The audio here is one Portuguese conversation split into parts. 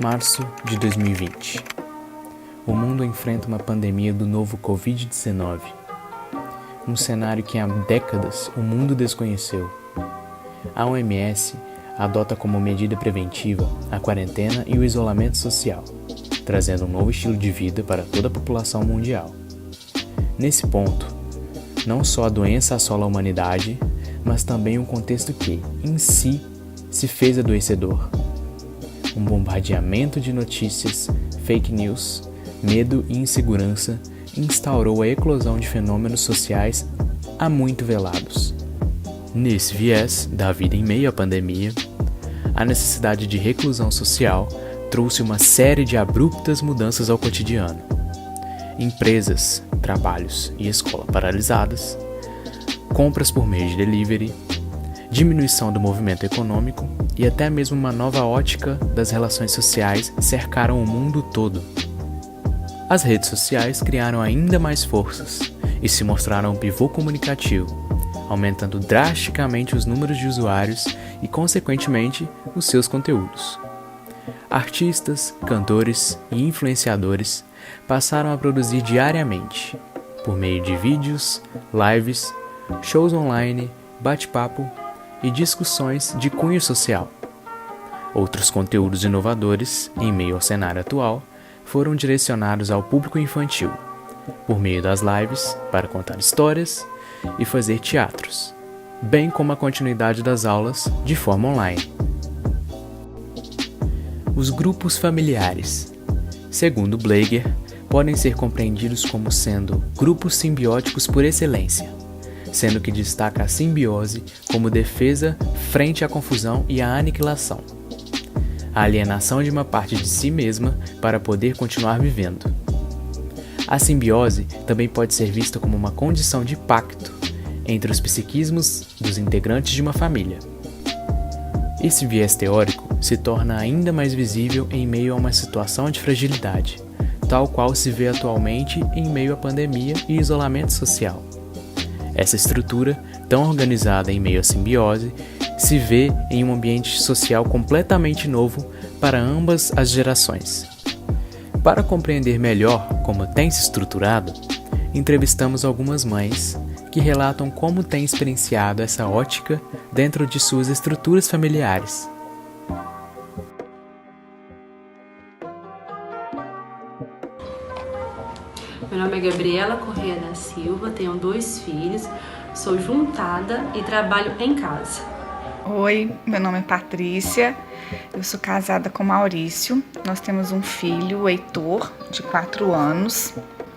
Março de 2020. O mundo enfrenta uma pandemia do novo Covid-19. Um cenário que há décadas o mundo desconheceu. A OMS adota como medida preventiva a quarentena e o isolamento social, trazendo um novo estilo de vida para toda a população mundial. Nesse ponto, não só a doença assola a humanidade, mas também um contexto que, em si, se fez adoecedor. Um bombardeamento de notícias, fake news, medo e insegurança instaurou a eclosão de fenômenos sociais há muito velados. Nesse viés da vida em meio à pandemia, a necessidade de reclusão social trouxe uma série de abruptas mudanças ao cotidiano. Empresas, trabalhos e escola paralisadas, compras por meio de delivery, diminuição do movimento econômico e até mesmo uma nova ótica das relações sociais cercaram o mundo todo. As redes sociais criaram ainda mais forças e se mostraram um pivô comunicativo, aumentando drasticamente os números de usuários e, consequentemente, os seus conteúdos. Artistas, cantores e influenciadores passaram a produzir diariamente, por meio de vídeos, lives, shows online, bate-papo e discussões de cunho social. Outros conteúdos inovadores, em meio ao cenário atual, foram direcionados ao público infantil, por meio das lives para contar histórias e fazer teatros, bem como a continuidade das aulas de forma online. Os grupos familiares, segundo Blager, podem ser compreendidos como sendo grupos simbióticos por excelência, sendo que destaca a simbiose como defesa frente à confusão e à aniquilação, a alienação de uma parte de si mesma para poder continuar vivendo. A simbiose também pode ser vista como uma condição de pacto entre os psiquismos dos integrantes de uma família. Esse viés teórico se torna ainda mais visível em meio a uma situação de fragilidade, tal qual se vê atualmente em meio à pandemia e isolamento social. Essa estrutura, tão organizada em meio à simbiose, se vê em um ambiente social completamente novo para ambas as gerações. Para compreender melhor como tem se estruturado, entrevistamos algumas mães que relatam como têm experienciado essa ótica dentro de suas estruturas familiares. Meu nome é Gabriela Corrêa da Silva, tenho 2 filhos, sou juntada e trabalho em casa. Oi, meu nome é Patrícia, eu sou casada com Maurício, nós temos um filho, o Heitor, de 4 anos.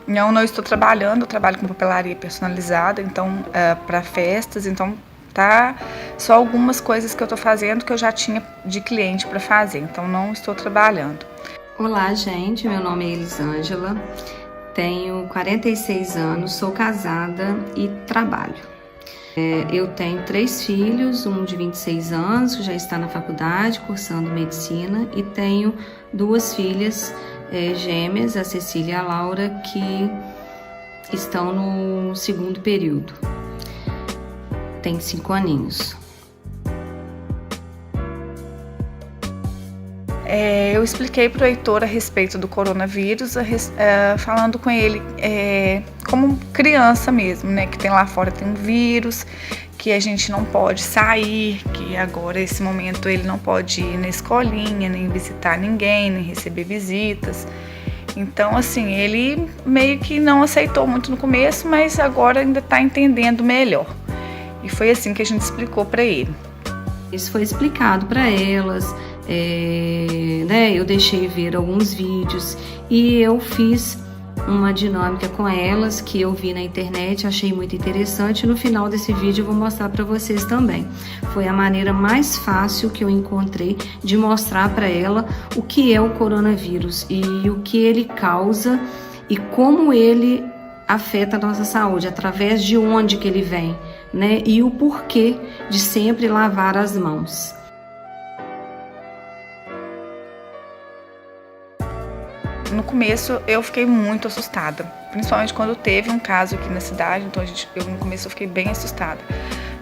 Não estou trabalhando, eu trabalho com papelaria personalizada, então para festas, então tá só algumas coisas que eu estou fazendo que eu já tinha de cliente para fazer, então não estou trabalhando. Olá, gente, meu nome é Elisângela, tenho 46 anos, sou casada e trabalho. Eu tenho 3 filhos, um de 26 anos, que já está na faculdade, cursando medicina, e tenho 2 filhas gêmeas, a Cecília e a Laura, que estão no 2º período. Tem 5 aninhos. Eu expliquei para o Heitor a respeito do coronavírus, falando com ele como criança mesmo, né? Que tem lá fora tem um vírus, que a gente não pode sair, que agora, esse momento, ele não pode ir na escolinha, nem visitar ninguém, nem receber visitas. Então, assim, ele meio que não aceitou muito no começo, mas agora ainda está entendendo melhor. E foi assim que a gente explicou para ele. Isso foi explicado para elas, eu deixei ver alguns vídeos e eu fiz uma dinâmica com elas que eu vi na internet, achei muito interessante. No final desse vídeo eu vou mostrar para vocês também. Foi a maneira mais fácil que eu encontrei de mostrar para ela o que é o coronavírus e o que ele causa e como ele afeta a nossa saúde, através de onde que ele vem, né? E o porquê de sempre lavar as mãos. No começo eu fiquei muito assustada, principalmente quando teve um caso aqui na cidade, então no começo eu fiquei bem assustada.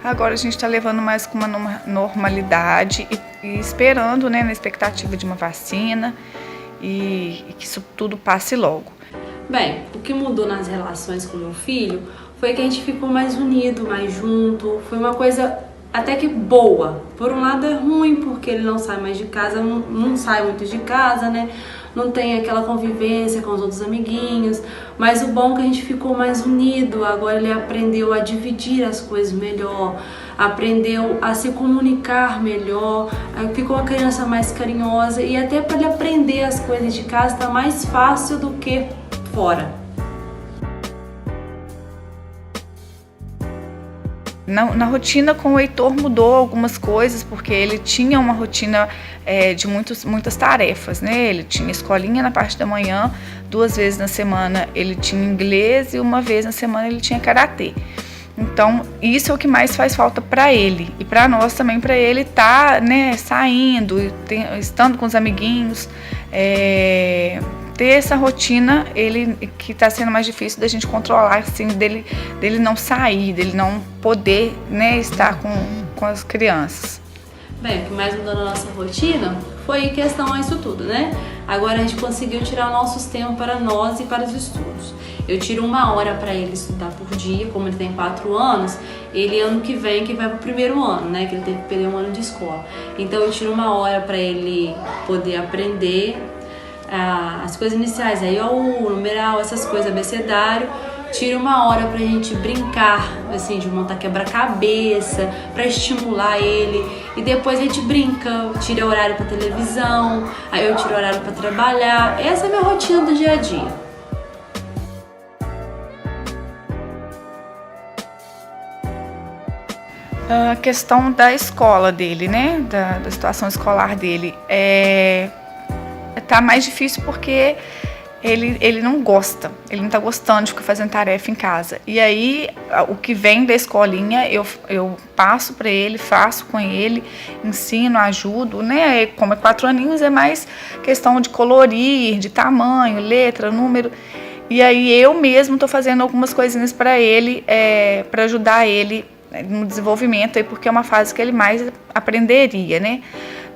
Agora a gente está levando mais com uma normalidade e e esperando, né, na expectativa de uma vacina e que isso tudo passe logo. Bem, o que mudou nas relações com meu filho foi que a gente ficou mais unido, mais junto. Foi uma coisa até que boa. Por um lado é ruim, porque ele não sai mais de casa, não sai muito de casa, né? Não tem aquela convivência com os outros amiguinhos. Mas o bom é que a gente ficou mais unido. Agora ele aprendeu a dividir as coisas melhor, aprendeu a se comunicar melhor, ficou uma criança mais carinhosa. E até para ele aprender as coisas de casa está mais fácil do que fora. Na rotina com o Heitor mudou algumas coisas, porque ele tinha uma rotina de muitas tarefas, né? Ele tinha escolinha na parte da manhã, 2 vezes na semana ele tinha inglês e 1 vez na semana ele tinha karatê. Então, isso é o que mais faz falta para ele e para nós também, para ele estar, né, saindo, estando com os amiguinhos, ter essa rotina, que está sendo mais difícil da gente controlar, assim, dele não sair, dele não poder, né, estar com as crianças. Bem, o que mais mudou na nossa rotina foi em questão a isso tudo, né? Agora a gente conseguiu tirar o nosso tempo para nós e para os estudos. Eu tiro 1 hora para ele estudar por dia, como ele tem 4 anos, ele ano que vem que vai para o 1º ano, né? Que ele teve que perder 1 ano de escola. Então eu tiro 1 hora para ele poder aprender as coisas iniciais, aí o numeral, essas coisas, abecedário. Tira 1 hora pra gente brincar, assim, de montar quebra-cabeça, pra estimular ele. E depois a gente brinca, tira horário pra televisão, aí eu tiro horário pra trabalhar. Essa é a minha rotina do dia a dia. A questão da escola dele, né, da situação escolar dele, tá mais difícil porque ele não gosta, ele não tá gostando de ficar fazendo tarefa em casa. E aí, o que vem da escolinha, eu passo para ele, faço com ele, ensino, ajudo, né? Como é 4 aninhos, é mais questão de colorir, de tamanho, letra, número. E aí, eu mesmo tô fazendo algumas coisinhas para ele, para ajudar ele no desenvolvimento, aí, porque é uma fase que ele mais aprenderia, né?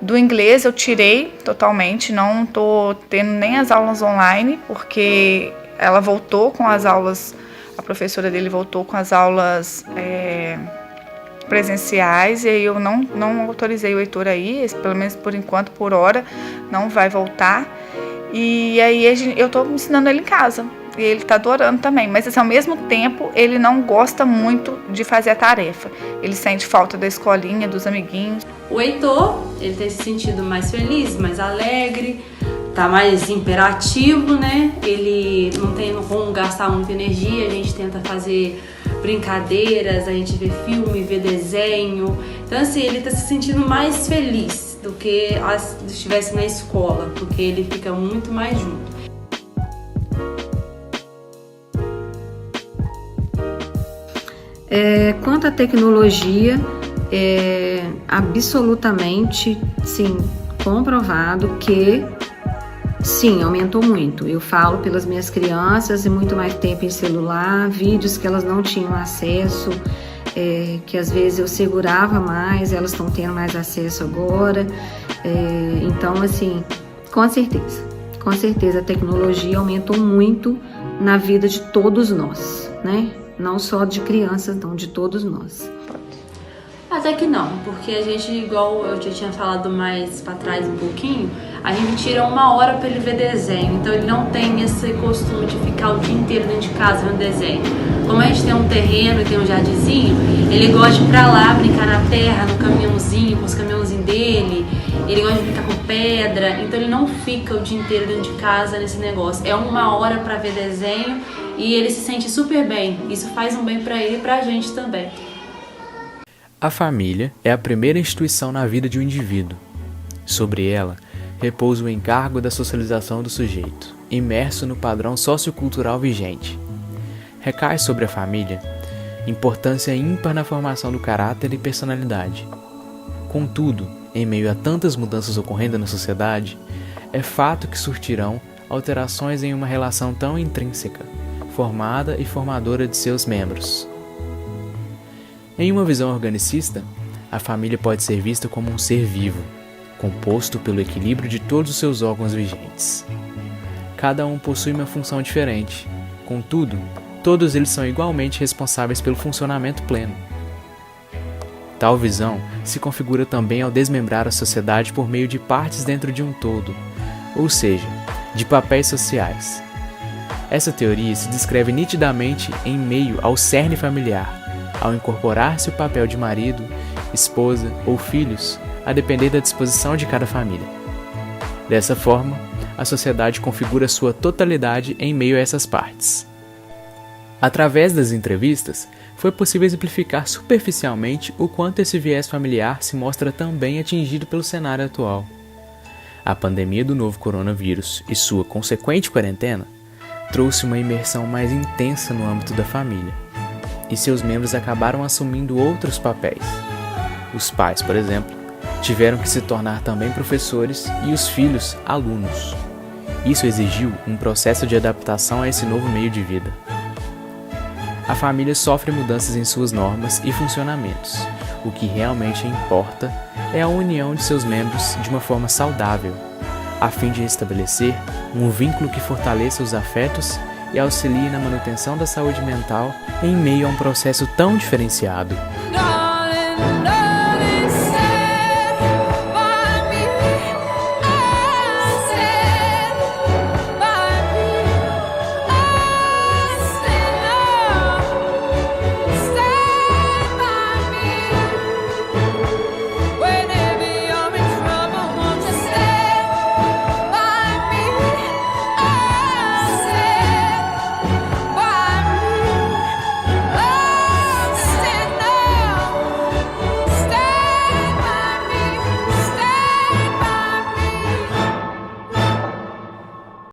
Do inglês eu tirei totalmente, não tô tendo nem as aulas online, porque ela voltou com as aulas, a professora dele voltou com as aulas presenciais, e aí eu não autorizei o Heitor aí, pelo menos por enquanto, por hora, não vai voltar. E aí eu tô ensinando ele em casa, e ele tá adorando também, mas assim, ao mesmo tempo ele não gosta muito de fazer a tarefa, ele sente falta da escolinha, dos amiguinhos. O Heitor, ele tem se sentido mais feliz, mais alegre, tá mais imperativo, né? Ele não tem como gastar muita energia, a gente tenta fazer brincadeiras, a gente vê filme, vê desenho. Então assim, ele tá se sentindo mais feliz do que se estivesse na escola, porque ele fica muito mais junto. Quanto à tecnologia, absolutamente, sim, comprovado que, sim, aumentou muito. Eu falo pelas minhas crianças, e muito mais tempo em celular, vídeos que elas não tinham acesso, que às vezes eu segurava mais, elas estão tendo mais acesso agora. Então, assim, com certeza a tecnologia aumentou muito na vida de todos nós, né? Não só de crianças, não, de todos nós. Até que não, porque a gente, igual eu já tinha falado mais pra trás um pouquinho, a gente tira 1 hora pra ele ver desenho, então ele não tem esse costume de ficar o dia inteiro dentro de casa vendo desenho. Como a gente tem um terreno e tem um jardinzinho, ele gosta de ir pra lá, brincar na terra, no caminhãozinho, com os caminhãozinhos dele, ele gosta de brincar com pedra, então ele não fica o dia inteiro dentro de casa nesse negócio. É 1 hora pra ver desenho e ele se sente super bem, isso faz um bem pra ele e pra gente também. A família é a primeira instituição na vida de um indivíduo. Sobre ela, repousa o encargo da socialização do sujeito, imerso no padrão sociocultural vigente. Recai sobre a família importância ímpar na formação do caráter e personalidade. Contudo, em meio a tantas mudanças ocorrendo na sociedade, é fato que surtirão alterações em uma relação tão intrínseca, formada e formadora de seus membros. Em uma visão organicista, a família pode ser vista como um ser vivo, composto pelo equilíbrio de todos os seus órgãos vigentes. Cada um possui uma função diferente, contudo, todos eles são igualmente responsáveis pelo funcionamento pleno. Tal visão se configura também ao desmembrar a sociedade por meio de partes dentro de um todo, ou seja, de papéis sociais. Essa teoria se descreve nitidamente em meio ao cerne familiar, ao incorporar-se o papel de marido, esposa ou filhos, a depender da disposição de cada família. Dessa forma, a sociedade configura sua totalidade em meio a essas partes. Através das entrevistas, foi possível exemplificar superficialmente o quanto esse viés familiar se mostra também atingido pelo cenário atual. A pandemia do novo coronavírus e sua consequente quarentena trouxe uma imersão mais intensa no âmbito da família, e seus membros acabaram assumindo outros papéis. Os pais, por exemplo, tiveram que se tornar também professores e os filhos alunos. Isso exigiu um processo de adaptação a esse novo meio de vida. A família sofre mudanças em suas normas e funcionamentos. O que realmente importa é a união de seus membros de uma forma saudável, a fim de estabelecer um vínculo que fortaleça os afetos e auxilie na manutenção da saúde mental em meio a um processo tão diferenciado